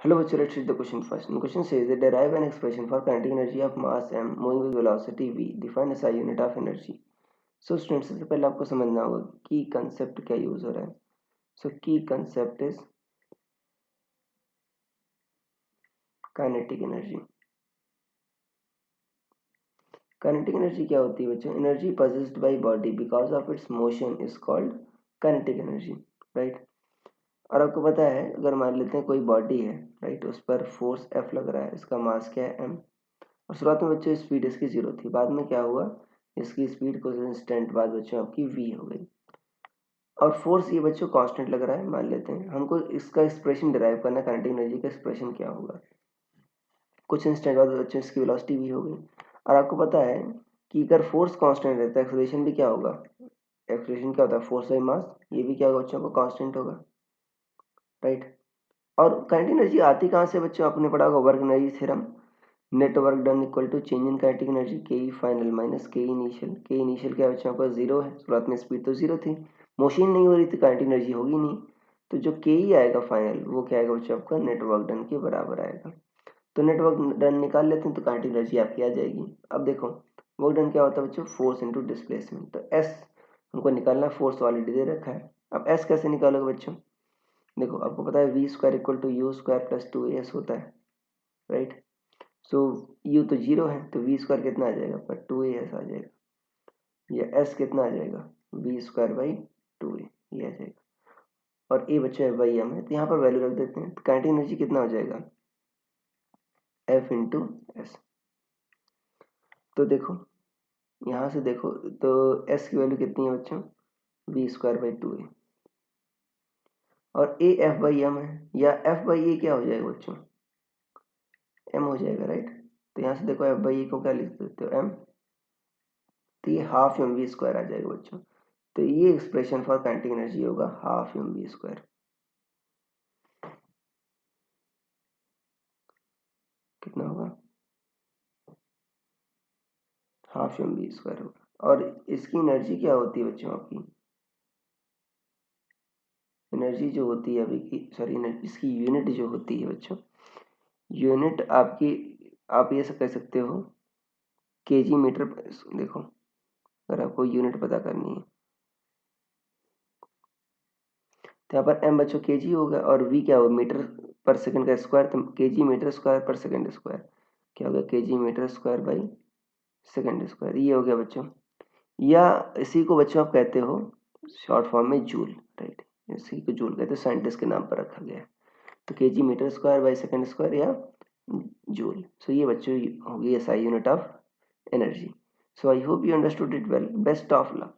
Hello, bachcho, let's read the question first. The question says that derive an expression for kinetic energy of mass m moving with velocity v. Define a SI unit of energy. So students, सबसे पहले आपको समझना होगा की concept क्या use हो रहा है. So की concept is kinetic energy. Kinetic energy क्या होती है बच्चों? Energy possessed by body because of its motion is called kinetic energy, right? और आपको पता है, अगर मान लेते हैं कोई बॉडी है, राइट, उस पर फोर्स एफ लग रहा है, इसका मास क्या है एम, और शुरुआत में बच्चों स्पीड इसकी 0 थी, बाद में क्या हुआ, इसकी स्पीड कुछ इंस्टेंट बाद बच्चों आपकी v हो गई, और फोर्स ये बच्चों कांस्टेंट लग रहा है, मान लेते हैं. हमको इसका एक्सप्रेशन डिराइव करना है, काइनेटिक एनर्जी का एक्सप्रेशन क्या होगा. कुछ इंस्टेंट बाद बच्चों इसकी वेलोसिटी v हो गई, और आपको पता है कि अगर फोर्स कांस्टेंट रहता है, एक्सेलरेशन भी क्या होगा, एक्सेलरेशन क्या होता है, फोर्स बाई मास, ये भी क्या होगा बच्चों को, कांस्टेंट होगा, राइट. और काइनेटिक एनर्जी आती कहाँ से बच्चों? आपने पढ़ा होगा work energy theorem. Net work done equal to change in kinetic energy K E final minus K initial. K initial क्या बच्चों आपका 0 है, शुरुआत में स्पीड तो 0 थी, मोशन नहीं हो रही थी, काइनेटिक एनर्जी होगी नहीं, तो जो के ई आएगा फाइनल वो क्या आएगा बच्चों आपका, नेट वर्क डन के बराबर आएगा. तो नेट वर्क डन निकाल लेते हैं तो काइनेटिक एनर्जी आपकी आ जाएगी. अब देखो वर्क डन क्या होता है बच्चों, फोर्स इंटू डिस्प्लेसमेंट. तो एस हमको निकालना, फोर्स ऑलरेडी दे रखा है. अब एस कैसे निकालोगे बच्चों? देखो आपको पता है v square equal to u square plus 2as होता है, राइट. सो यू तो 0 है, तो वी स्क्वायर कितना आ जाएगा, पर 2as आ जाएगा, या एस कितना आ जाएगा, वी स्क्वायर बाई 2a, ये आ जाएगा. और ए बच्चा है बाई एम है, तो यहाँ पर वैल्यू रख देते हैं. तो काइनेटिक एनर्जी कितना हो जाएगा, एफ इंटू एस. तो देखो यहाँ से देखो, तो एस की वैल्यू कितनी है बच्चों, वी स्क्वायर बाई 2a, और ए एफ बाई एम है, या एफ बाई ए क्या हो जाएगा बच्चों, एम हो जाएगा, राइट. तो यहाँ से देखो एफ बाई ए को क्या लिख देते हो, एम, तो ये हाफ एम वी स्क्वायर आ जाएगा बच्चों. तो ये एक्सप्रेशन फॉर काइनेटिक एनर्जी होगा हाफ एम वी स्क्वायर. कितना होगा, हाफ एम वी स्क्वायर होगा. और इसकी एनर्जी क्या होती है बच्चों आपकी, एनर्जी जो होती है अभी की, सॉरी इसकी यूनिट जो होती है बच्चों, यूनिट आपकी, आप ये कह सकते हो केजी मीटर. देखो अगर आपको यूनिट पता करनी है तो यहाँ पर एम बच्चों केजी होगा, और वी क्या होगा, मीटर पर सेकंड का स्क्वायर, तो केजी मीटर स्क्वायर पर सेकंड स्क्वायर क्या होगा, kg metre square by second square, ये हो गया बच्चों. या इसी को बच्चों आप कहते हो शॉर्ट फॉर्म में जूल, राइट. इसी को जूल कहते हैं, साइंटिस्ट के नाम पर रखा गया है. तो kg metre square by second square या जूल. सो ये बच्चों होगी SI unit of energy. So I hope you understood it well. Best of luck.